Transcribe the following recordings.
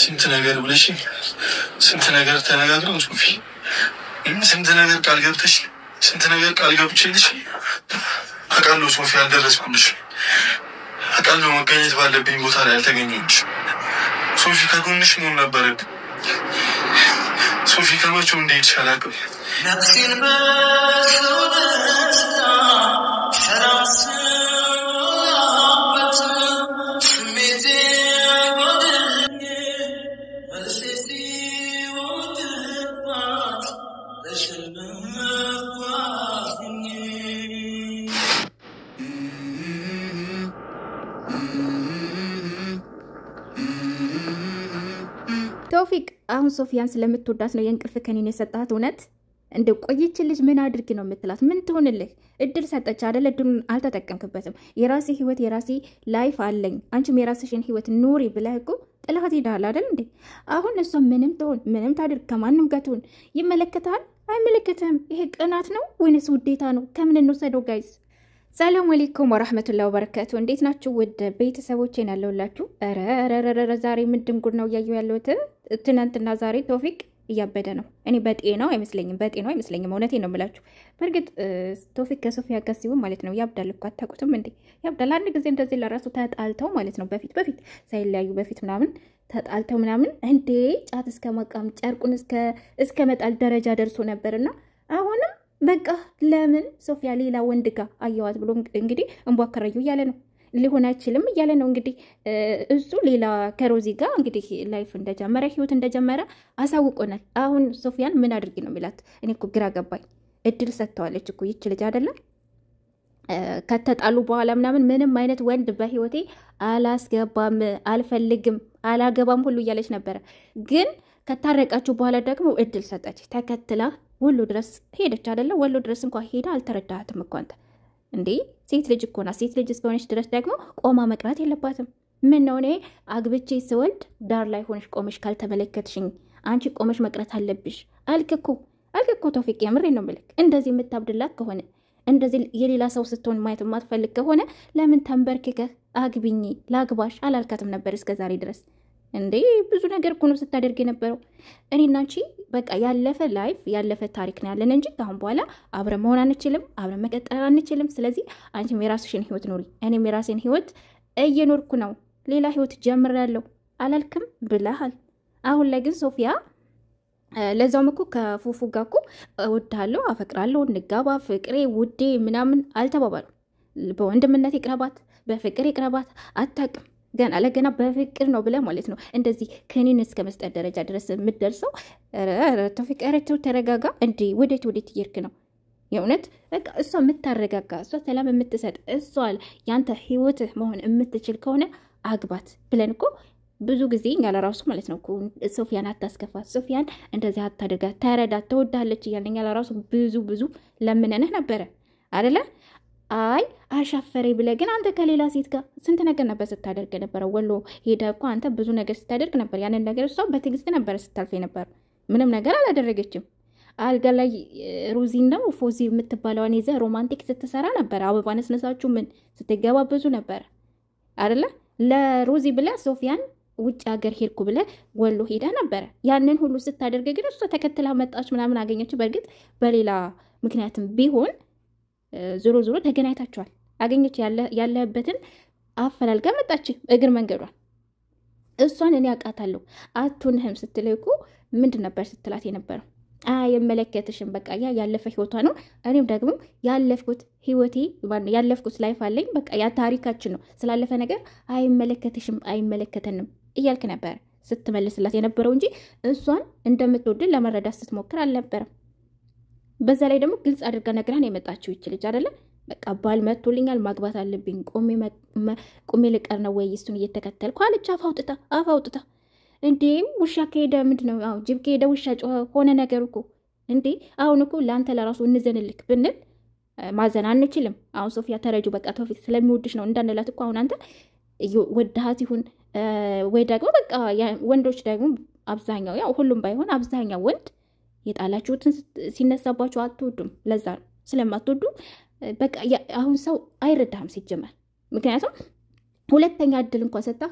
ስንት ነገር ብለሽ ስንት ነገር ተነጋግረን ሶፊ ስንት ነገር ቃል ገብተሽ ስንት ነገር ቃል ገብቼልሽ አቃለው ሶፊ አልደረስኩልሽ አቃለው መገኘት ባለብኝ ቦታ ላይ አልተገኘሁሽ ሶፊ ከጎንሽ ምን ነበር ሶፊ ከመቼው እንዴት ሻላቅ ነፍሴን በሰውነታ ሸራስ توفيق አሁን ሶፊያን ስለምትወዳት ነው የእንቅልፍ ከኔን የሰጣት እውነት እንደ ቆየች ልጅ ምን አድርጊ ነው የምትላት ምን ትሆንልህ እድል ሰጠች አይደል እድሉን አልተጠቀምክበትም የራሴ ህይወት የራሴ ላይፍ አለኝ አንቺም የራስሽን ህይወት ኑሪ ብለህኩ ጥላት ይዳል አይደል እንዴ አሁን እሷ ምንም ትሆን ምንም ታድርግ ከማንም ጋር ትሆን ይመለከታል አይመለከተም ይሄ ቅናት ነው ወይስ ውዴታ ነው ከምን እንወሰደው ጋይስ ሰላም አለይኩም ወራህመቱላሂ ወበረካቱ እንዴት ናችሁ ወደ ቤተሰቦቼን ያለውላችሁ አረ ዛሬ ምንድን ጉድ ነው ያየው ያለውት ትናንትና ዛሬ ቶፊቅ እያበደ ነው እኔ በጤናው አይመስለኝም እውነቴ ነው የምላችሁ በርግጥ ቶፊቅ ከሶፊያ ጋር ሲሆን ማለት ነው ያብዳል እኮ አታውቁትም እንዴ ያብዳል አንድ ጊዜ እንደዚህ ለራሱ ተጣልተው ማለት ነው በፊት ሳይለያዩ በፊት ምናምን ተጣልተው ምናምን እንዴ ጫት እስከ መቃም ጨርቁን እስከ መጣል ደረጃ ደርሶ ነበርና አሁንም በቃ ለምን ሶፊያ ሌላ ወንድ ጋር አየዋት ብሎ እንግዲህ እንቧከረዩ እያለ ነው ሊሆን አይችልም እያለ ነው እንግዲህ እሱ ሌላ ከሮዚ ጋር እንግዲህ ላይፍ እንደጀመረ ህይወት እንደጀመረ አሳውቆናል አሁን ሶፊያን ምን አድርጊ ነው የሚላት እኔ እኮ ግራ ገባኝ እድል ሰጥተዋለች እኮ ይች ልጅ አይደለ ከተጣሉ በኋላ ምንም አይነት ወንድ በህይወቴ አላስገባም አልፈልግም አላገባም ሁሉ እያለች ነበር ግን ከታረቃችሁ በኋላ ደግሞ እድል ሰጠች ተከትላ ወሎ ድረስ ሄደች አይደለ ወሎ ድረስ እንኳን ሄዳ አልተረዳሃትም እኮ አንተ እንዴ ሴት ልጅ እኮ ናት ሴት ልጅ እስከሆነች ድረስ ደግሞ ቆማ መቅረት የለባትም ምን ነው እኔ አግብቼ ስወልድ ዳር ላይ ሆነሽ ቆመሽ ካልተመለከትሽኝ አንቺ ቆመሽ መቅረት አለብሽ አልከኩ ቶፊቅ የምሬ ነው መልክ እንደዚህ የምታብድላት ከሆነ እንደዚህ የሌላ ሰው ስትሆን ማየት ማትፈልግ ከሆነ ለምን ተንበርክከ አግቢኝ ላግባሽ አላልካትም ነበር እስከ ዛሬ ድረስ እንዴ ብዙ ነገር እኮ ነው ስታደርግ የነበረው እኔና አንቺ በቃ ያለፈ ላይፍ ያለፈ ታሪክ ነው ያለን እንጂ አሁን በኋላ አብረን መሆን አንችልም አብረን መቀጠል አንችልም ስለዚህ አንቺም የራስሽን ህይወት ኑሪ እኔም የራሴን ህይወት እየኖርኩ ነው ሌላ ህይወት ጀምራለሁ አላልክም ብለሃል አሁን ላይ ግን ሶፊያ ለዛውም እኮ ከፉፉ ጋር እኮ እወድሃለሁ አፈቅራለሁ እንጋባ ፍቅሬ ውዴ ምናምን አልተባባሉ በወንድምነት ይቅረባት በፍቅር ይቅረባት አታውቅም ገና ለገና በፍቅር ነው ብለ ማለት ነው እንደዚህ ከኔን እስከ መስጠት ደረጃ ድረስ የምትደርሰው ቶፊቅ አረተው ተረጋጋ እንዴ ወዴት ይርክ ነው የእውነት በቃ እሷ የምታረጋጋ እሷ ሰላም የምትሰጥ እሷ ያንተ ህይወት መሆን የምትችል ከሆነ አግባት ብለን እኮ ብዙ ጊዜ ያለ ራሱ ማለት ነው እኮ ሶፊያን አታስከፋት ሶፊያን እንደዚህ አታደርጋ ተረዳት ተወዳለች እያለኝ ያለ ራሱ ብዙ ለምነነህ ነበር አይደለ አይ አሻፈሬ ብለ ግን አንተ ከሌላ ሴት ጋር ስንት ነገር ነበር ስታደርግ ነበር ወሎ ሄዳ እኮ አንተ ብዙ ነገር ስታደርግ ነበር ያንን ነገር እሷ በትግስት ነበር ስታልፈ ነበር ምንም ነገር አላደረገችም አልጋ ላይ ሩዚን ነው ፎዚ የምትባለውን ይዘ ሮማንቲክ ስትሰራ ነበር አበባ ነስነሳችሁ ምን ስትገባበዙ ነበር አይደለ ለሩዚ ብለ ሶፊያን ውጭ ሀገር ሄድኩ ብለ ወሎ ሄዳ ነበር ያንን ሁሉ ስታደርግ ግን እሷ ተከትላ መጣች ምናምን አገኘች በርግጥ በሌላ ምክንያቱም ቢሆን ዞሮ ተገናኝታችኋል አገኘች ያለበትን አፈላልጋ መጣች እግር መንገዷን እሷን እኔ አቃታለሁ አቱንህም ስትለይኩ ምንድን ነበር ስትላት የነበረው አይመለከትሽም በቃ ያለፈ ህይወቷ ነው እኔም ደግሞ ያለፍኩት ህይወቴ ያለፍኩት ላይፍ አለኝ በቃ ያ ታሪካችን ነው ስላለፈ ነገር አይመለከተንም እያልክ ነበር ስትመልስላት የነበረው እንጂ እሷን እንደምትወድ ለመረዳት ስትሞክር አልነበረም በዛ ላይ ደግሞ ግልጽ አድርጋ ነግራን የመጣችው ይችላል አይደለ በቃ ባል መጥቶልኛል ማግባት አለብኝ ቆሜ ልቀር ነው ወይ እሱን እየተከተልኩ አለች አፋውጥታ እንዴ ውሻ ከሄደ ምንድነው አው ጅብ ከሄደ ውሻ ሆነ ነገር እኮ እንዴ አሁን እኮ ላንተ ለራሱ እንዘንልክ ብንል ማዘን አንችልም አሁን ሶፊያ ተረጁ በቃ ቶፊቅ ስለሚወድሽ ነው እንዳንላት እኮ አሁን አንተ ወዳሃት ይሁን ወይ ደግሞ በቃ ወንዶች ደግሞ አብዛኛው ያው ሁሉም ባይሆን አብዛኛው ወንድ የጣላችሁትን ሲነሳባችሁ አትወዱም ለዛ ስለማትወዱ በቃ አሁን ሰው አይረዳም ሲጀመር ምክንያቱም ሁለተኛ እድል እንኳን ሰጣ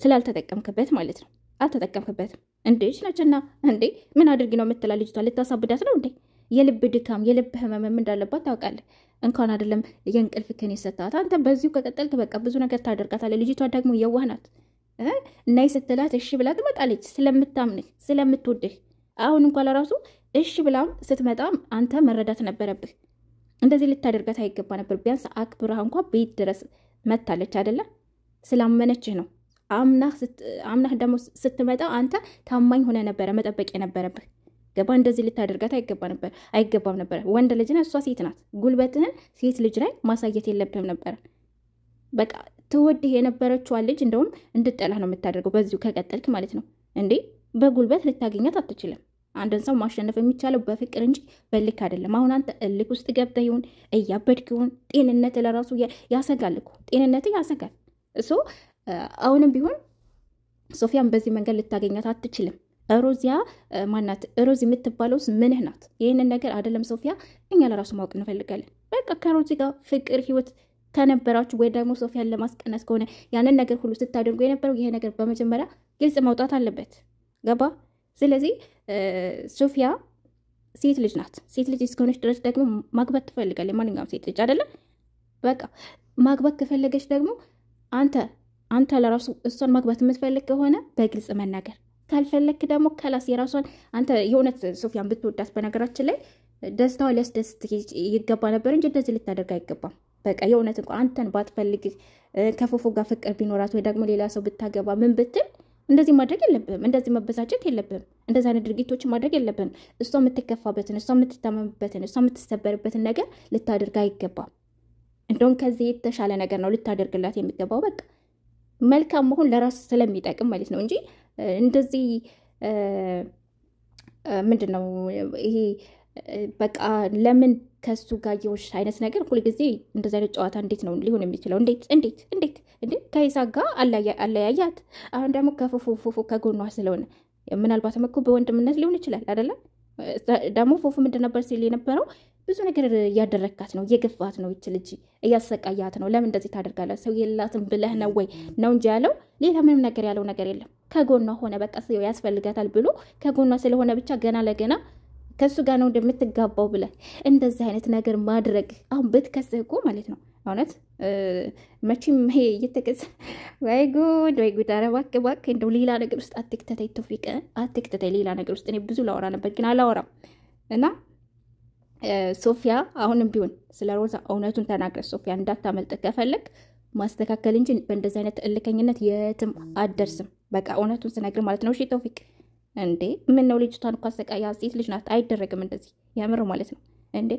ስላልተጠቀምከበት ማለት ነው አልተጠቀምክበትም እንዴ? ነችና እንዴ ምን አድርጊ ነው የምትላ ልጅቷ? ልታሳብዳት ነው እንዴ? የልብ ድካም የልብ ህመም እንዳለባት ታውቃለህ። እንኳን አይደለም የእንቅልፍ ክን የሰጣት አንተ በዚሁ ከቀጠልክ በቃ ብዙ ነገር ታደርጋታለህ። ልጅቷ ደግሞ የዋህ ናት። እናይ ስትላት እሺ ብላ ትመጣለች፣ ስለምታምንህ ስለምትወድህ። አሁን እንኳን ለራሱ እሺ ብላም ስትመጣ አንተ መረዳት ነበረብህ። እንደዚህ ልታደርጋት አይገባ ነበር። ቢያንስ አክብረህ እንኳን ቤት ድረስ መታለች አይደለ? ስላመነችህ ነው። አምናህ ደግሞ ስትመጣ አንተ ታማኝ ሆነ ነበረ መጠበቅ የነበረብህ። ገባ? እንደዚህ ልታደርጋት አይገባም ነበር። ወንድ ልጅ ነህ፣ እሷ ሴት ናት። ጉልበትህን ሴት ልጅ ላይ ማሳየት የለብህም ነበር። በቃ ትወድህ የነበረችዋን ልጅ እንደውም እንድጠላህ ነው የምታደርገው በዚሁ ከቀጠልክ ማለት ነው። እንዴ በጉልበት ልታገኛት አትችልም። አንድን ሰው ማሸነፍ የሚቻለው በፍቅር እንጂ በልክ አይደለም። አሁን አንተ እልክ ውስጥ ገብተህ ይሁን እያበድክ ይሁን ጤንነት ለራሱ ያሰጋል እኮ ጤንነት ያሰጋል። እሱ አሁንም ቢሆን ሶፊያን በዚህ መንገድ ልታገኛት አትችልም። ሮዚያ ማናት? ሮዚ የምትባለውስ ምንህ ናት? ይህንን ነገር አይደለም ሶፊያ እኛ ለራሱ ማወቅ እንፈልጋለን። በቃ ከሮዚ ጋር ፍቅር ህይወት ከነበራችሁ ወይ ደግሞ ሶፊያን ለማስቀነስ ከሆነ ያንን ነገር ሁሉ ስታደርጉ የነበረው ይሄ ነገር በመጀመሪያ ግልጽ መውጣት አለበት። ገባ? ስለዚህ ሶፊያ ሴት ልጅ ናት። ሴት ልጅ እስከሆነች ድረስ ደግሞ ማግባት ትፈልጋለች። ማንኛውም ሴት ልጅ አይደለም? በቃ ማግባት ከፈለገች ደግሞ አንተ ለራሱ እሷን ማግባት የምትፈልግ ከሆነ በግልጽ መናገር፣ ካልፈለክ ደግሞ ከላስ የራሷን አንተ የእውነት ሶፊያን ብትወዳት በነገራችን ላይ ደስታዋ ሊያስደስት ይገባ ነበር እንጂ እንደዚህ ልታደርግ አይገባም። በቃ የእውነት እንኳን አንተን ባትፈልግ ከፎፎ ጋር ፍቅር ቢኖራት ወይ ደግሞ ሌላ ሰው ብታገባ ምን ብትል እንደዚህ ማድረግ የለብህም። እንደዚህ መበሳጨት የለብህም። እንደዚህ አይነት ድርጊቶችን ማድረግ የለብህም። እሷ የምትከፋበትን፣ እሷ የምትታመምበትን፣ እሷ የምትሰበርበትን ነገር ልታደርግ አይገባም። እንደውም ከዚህ የተሻለ ነገር ነው ልታደርግላት የሚገባው። በቃ መልካም መሆን ለራስ ስለሚጠቅም ማለት ነው እንጂ እንደዚህ ምንድን ነው ይሄ በቃ ለምን ከሱ ጋር የውሽ አይነት ነገር ሁልጊዜ እንደዚህ አይነት ጨዋታ እንዴት ነው ሊሆን የሚችለው? እንዴት ከይሳ ጋር አለያያት። አሁን ደግሞ ከፎፎ ከጎኗ ስለሆነ ምናልባትም እኮ በወንድምነት ሊሆን ይችላል አይደለም? ደግሞ ፎፎ ምንድን ነበር ሲል የነበረው ብዙ ነገር እያደረካት ነው፣ እየገፋት ነው፣ ይች ልጅ እያሰቃያት ነው። ለምን እንደዚህ ታደርጋለህ? ሰው የላትም ብለህ ነው ወይ ነው እንጂ ያለው ሌላ ምንም ነገር ያለው ነገር የለም። ከጎኗ ሆነ በቃ ሰው ያስፈልጋታል ብሎ ከጎኗ ስለሆነ ብቻ ገና ለገና ከሱ ጋር ነው እንደምትጋባው ብለህ እንደዚህ አይነት ነገር ማድረግ አሁን ብትከስህ እኮ ማለት ነው። እውነት መቼም ይሄ እየተከሰ ወይ ጉድ። ኧረ እባክህ እንደው ሌላ ነገር ውስጥ አትክተተኝ ቶፊቅ፣ አትክተተኝ ሌላ ነገር ውስጥ። እኔ ብዙ ላወራ ነበር ግን አላወራም። እና ሶፊያ አሁንም ቢሆን ስለ ሮዛ እውነቱን ተናግረህ ሶፊያ እንዳታመልጥ ከፈለግ ማስተካከል እንጂ በእንደዚህ አይነት እልከኝነት የትም አትደርስም። በቃ እውነቱን ስነግር ማለት ነው። እሺ ቶፊቅ እንዴ ምን ነው ልጅቷን እኮ አሰቃያ፣ ሴት ልጅ ናት፣ አይደረግም እንደዚህ። ያምር ማለት ነው እንዴ